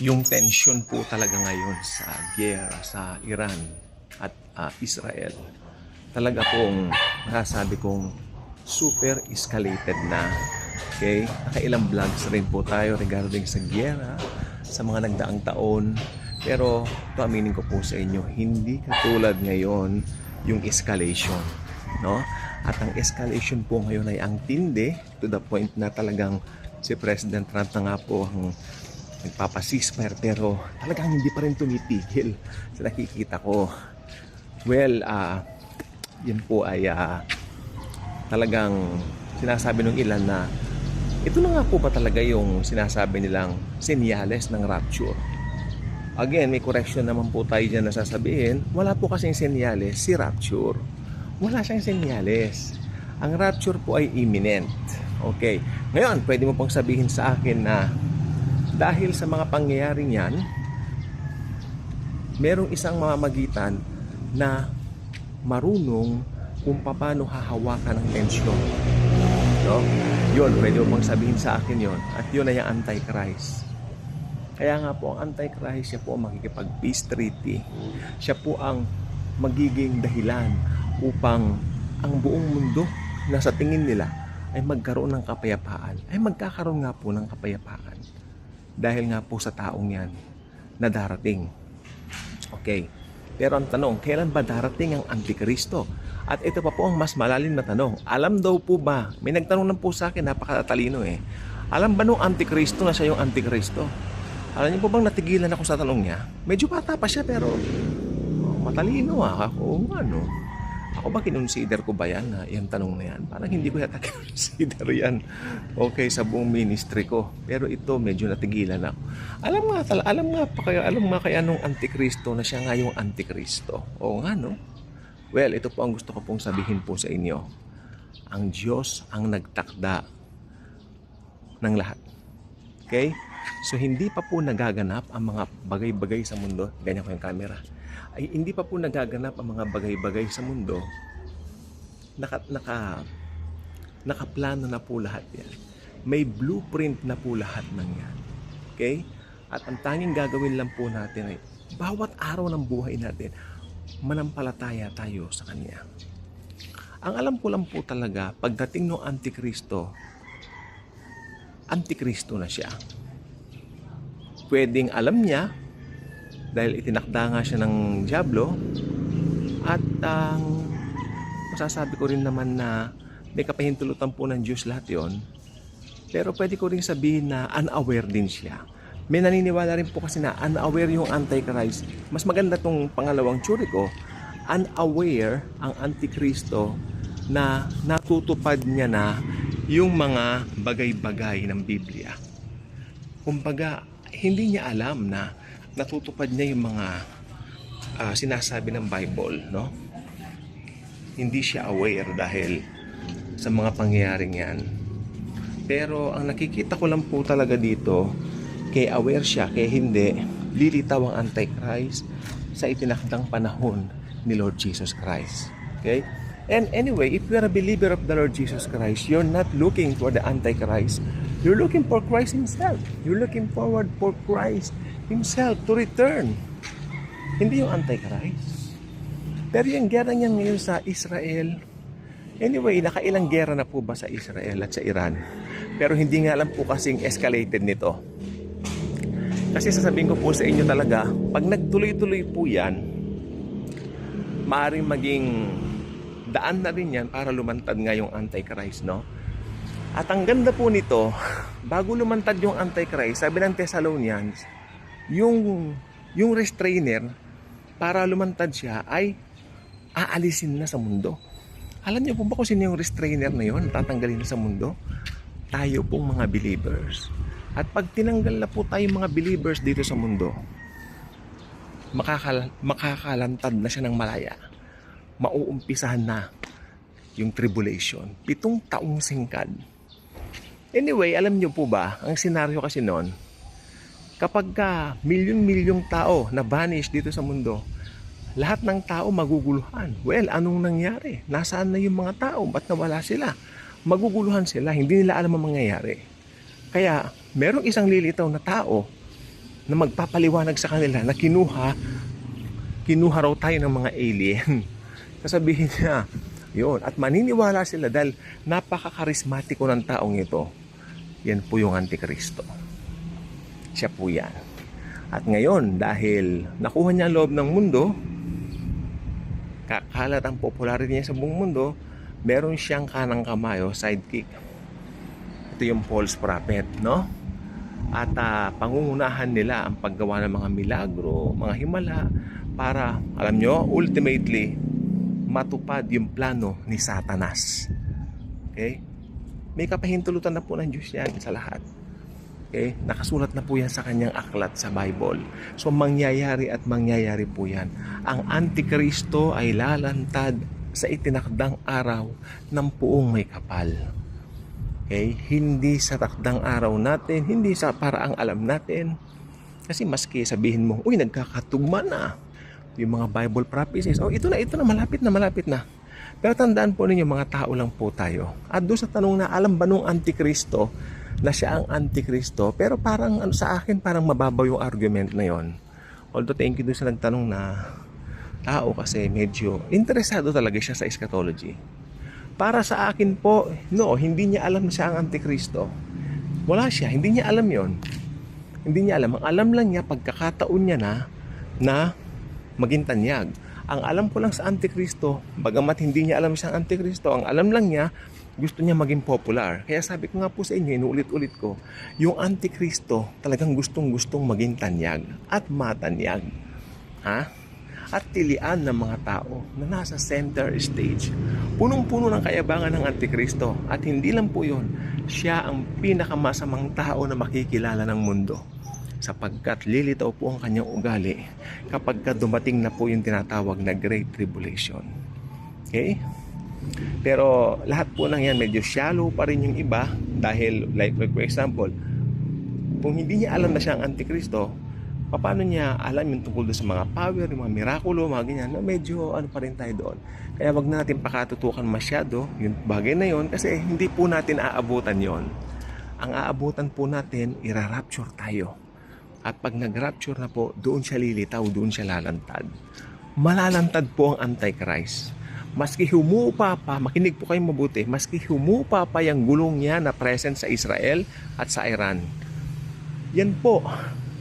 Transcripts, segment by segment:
Yung tension po talaga ngayon sa giyera sa Iran at Israel, talaga pong masasabi kong super escalated na. Okay? Nakailang vlogs rin po tayo regarding sa giyera sa mga nagdaang taon. Pero ito aminin ko po sa inyo, hindi katulad ngayon yung escalation. No? At ang escalation po ngayon ay ang tindi to the point na talagang si President Trump na nga po ang nagpapa-ceasefire pero talagang hindi pa rin tumitigil sa nakikita ko. Well, yun po ay talagang sinasabi ng ilan na ito na nga po ba talaga yung sinasabi nilang senyales ng rapture. Again, may correction naman po tayo dyan na sasabihin, wala po kasing senyales si rapture. Wala siyang senyales. Ang rapture po ay imminent. Okay. Ngayon, pwede mo pong sabihin sa akin na dahil sa mga pangyayaring yan, merong isang mamamagitan na marunong kung paano hahawakan ang tensyon. No? Yun, pwede mo pong sabihin sa akin yon. At yun ay ang Antichrist. Kaya nga po, ang Antichrist, siya po ang makikipag-peace treaty. Siya po ang magiging dahilan upang ang buong mundo na sa tingin nila ay magkaroon ng kapayapaan. Ay magkakaroon nga po ng kapayapaan. Dahil nga po sa taong yan na darating. Okay. Pero ang tanong, kailan ba darating ang Antikristo? At ito pa po ang mas malalim na tanong. Alam daw po ba, may nagtanong lang po sa akin, napakatalino eh. Alam ba nung Antikristo na siya yung Antikristo? Alam niyo po bang natigilan ako sa tanong niya? Medyo bata pa siya pero matalino ako. Ano? Ako ba kinonsider ko ba yan na yung tanong na yan? Parang hindi ko yata kinonsider yan. Okay, sa buong ministry ko. Pero ito medyo natigilan ako. Alam nga kaya nung Antikristo na siya nga yung Antikristo. Oo nga no? Well, ito po ang gusto ko pong sabihin po sa inyo. Ang Diyos ang nagtakda ng lahat. Okay? So hindi pa po nagaganap ang mga bagay-bagay sa mundo. Ganyan ko yung camera. Ay hindi pa po nagaganap ang mga bagay-bagay sa mundo. Nakaplano na po lahat yan. May blueprint na po lahat ng yan. Okay? At ang tanging gagawin lang po natin ay bawat araw ng buhay natin, manampalataya tayo sa Kanya. Ang alam ko lang po talaga, pagdating ng Antikristo na siya. Pwedeng alam niya, dahil itinakda nga siya ng Diablo, at masasabi ko rin naman na may kapahintulutan po ng Diyos lahat yon. Pero pwede ko rin sabihin na unaware din siya. May naniniwala rin po kasi na unaware yung Antichrist. Mas maganda tong pangalawang tsuri ko, unaware ang Antikristo na natutupad niya na yung mga bagay-bagay ng Biblia. Kumbaga, hindi niya alam na natutupad niya yung mga sinasabi ng Bible, no? Hindi siya aware dahil sa mga pangyayaring yan. Pero ang nakikita ko lang po talaga dito, kaya aware siya, kaya hindi, lilitaw ang Antichrist sa itinakdang panahon ni Lord Jesus Christ. Okay? And anyway, if you are a believer of the Lord Jesus Christ, you're not looking for the Antichrist. You're looking for Christ Himself. You're looking forward for Christ Himself to return. Hindi yung Antichrist. Pero yung gera niya ngayon sa Israel, anyway, nakailang gera na po ba sa Israel at sa Iran? Pero hindi nga lang po kasing escalated nito. Kasi sasabihin ko po sa inyo talaga, pag nagtuloy-tuloy po yan, maaaring maging daan na rin yan para lumantad nga yung Antichrist, no? At ang ganda po nito, bago lumantad yung Antichrist, sabi ng Thessalonians, yung restrainer, para lumantad siya, ay aalisin na sa mundo. Alam niyo po ba kung sino yung restrainer na yun, tatanggalin na sa mundo? Tayo pong mga believers. At pag tinanggal na po tayo mga believers dito sa mundo, makakalantad na siya ng malaya. Mauumpisahan na yung tribulation. 7 taong singkad. Anyway, alam niyo po ba, ang senaryo kasi noon, kapag milyon-milyong tao na vanish dito sa mundo, lahat ng tao maguguluhan. Well, anong nangyari? Nasaan na yung mga tao? Ba't nawala sila? Maguguluhan sila. Hindi nila alam ang mangyayari. Kaya, merong isang lilitaw na tao na magpapaliwanag sa kanila na kinuha raw tayo ng mga alien. Sasabihin niya, yun. At maniniwala sila dahil napaka-karismatiko ng taong ito. Yan po yung Antikristo. Siya po yan. At ngayon, dahil nakuha niya ang loob ng mundo, kakalat ang popularity niya sa buong mundo, meron siyang kanang kamayo, sidekick. Ito yung false prophet, no? At pangungunahan nila ang paggawa ng mga milagro, mga himala, para, alam nyo, ultimately, matupad yung plano ni Satanas. Okay? May kapahintulutan na po ng Diyos yan sa lahat. Okay? Nakasulat na po yan sa kanyang aklat sa Bible. So, mangyayari at mangyayari po yan. Ang Antikristo ay lalantad sa itinakdang araw ng puong may kapal. Okay? Hindi sa takdang araw natin, hindi sa paraang alam natin. Kasi maski sabihin mo, uy, nagkakatugma na yung mga Bible prophecies. Oh, ito na, malapit na. Pero tandaan po ninyo, mga tao lang po tayo. At doon sa tanong na, alam ba nung Antikristo na siya ang Antikristo? Pero parang sa akin, parang mababaw yung argument na yon. Although thank you doon sa nagtanong na tao kasi medyo interesado talaga siya sa eschatology. Para sa akin po, no, hindi niya alam na siya ang Antikristo. Wala siya, hindi niya alam yon. Hindi niya alam. Ang alam lang niya, pagkakataon niya na maging tanyag. Ang alam ko lang sa Antikristo, bagamat hindi niya alam siyang Antikristo, ang alam lang niya, gusto niya maging popular. Kaya sabi ko nga po sa inyo, inuulit-ulit ko, yung Antikristo talagang gustong-gustong maging tanyag at matanyag. Ha? At tilian ng mga tao na nasa center stage. Punong-puno ng kayabangan ng Antikristo. At hindi lang po yun, siya ang pinakamasamang tao na makikilala ng mundo. Sapagkat lilitaw po ang kanyang ugali kapag dumating na po yung tinatawag na Great Tribulation. Okay? Pero lahat po ng yan medyo shallow pa rin yung iba dahil like for example, kung hindi niya alam na siya ang Antikristo, paano niya alam yung tungkol sa mga power, yung mga mirakulo, mga ganyan, na medyo ano pa rin tayo doon. Kaya wag natin pakatutukan masyado yung bagay na yon kasi hindi po natin aabutan yon. Ang aabutan po natin, irarapture tayo. At pag nag-rapture na po, doon siya lilitaw, doon siya lalantad. Malalantad po ang Antichrist. Maski humupa pa, makinig po kayong mabuti, maski humupa pa yung gulong niya na present sa Israel at sa Iran, yan po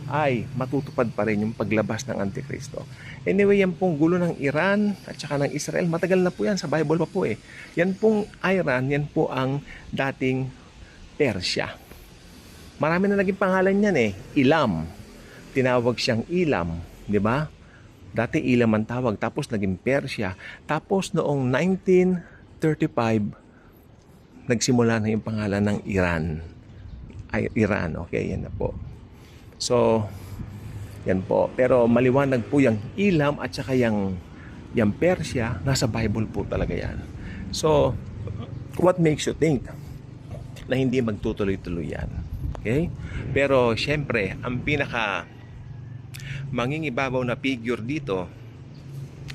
ay matutupad pa rin yung paglabas ng Antikristo. Anyway, yan pong gulo ng Iran at saka ng Israel, matagal na po yan, sa Bible pa po eh. Yan pong Iran, yan po ang dating Persia. Marami na naging pangalan niyan eh. Ilam. Tinawag siyang Ilam, di ba? Dati Ilam ang tawag, tapos naging Persia. Tapos noong 1935, nagsimula na yung pangalan ng Iran. Ay, Iran, okay, yan na po. So, yan po. Pero maliwanag po yung Ilam at saka yung Persia, nasa Bible po talaga yan. So, what makes you think na hindi magtutuloy-tuloy yan? Okay? Pero syempre, ang pinaka mangingibabaw na figure dito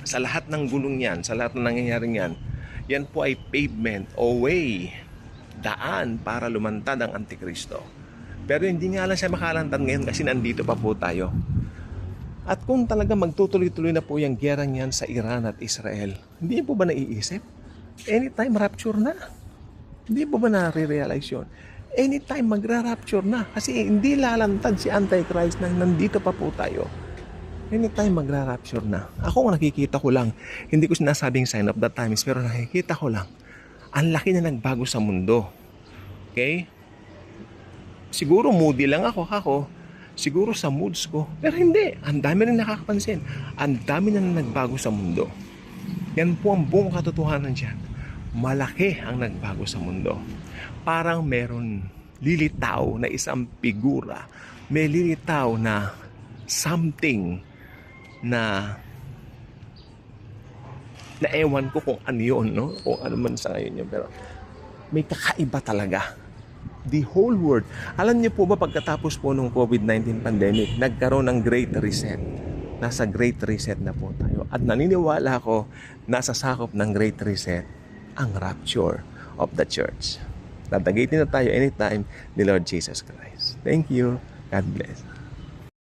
sa lahat ng gulong yan, sa lahat ng nangyayaring yan, yan po ay pavement o way, daan para lumantad ang Antikristo. Pero hindi nga lang siya makalantad ngayon kasi nandito pa po tayo. At kung talaga magtutuloy-tuloy na po yung gyerang yan sa Iran at Israel, hindi po ba naiisip? Anytime rapture na. Hindi po ba na-realize yun? Anytime magra-rapture na. Kasi hindi lalantad si Antichrist nang nandito pa po tayo. Anytime magra-rapture na. Ako nakikita ko lang, hindi ko sinasabing sign of the times, pero nakikita ko lang, ang laki na nagbago sa mundo. Okay? Siguro moody lang ako. Siguro sa moods ko. Pero hindi. Ang dami na nakakapansin. Ang dami na nagbago sa mundo. Yan po ang buong katotohanan dyan. Malaki ang nagbago sa mundo. Parang meron lilitaw na isang figura. May lilitaw na something na ewan ko kung ano yun, no? Kung ano man sa ngayon yun. Pero may kakaiba talaga. The whole world. Alam niyo po ba pagkatapos po ng COVID-19 pandemic, nagkaroon ng Great Reset. Nasa Great Reset na po tayo. At naniniwala ako, nasa sakop ng Great Reset ang rapture of the church. Tatagayin na tayo anytime ni Lord Jesus Christ. Thank you. God bless.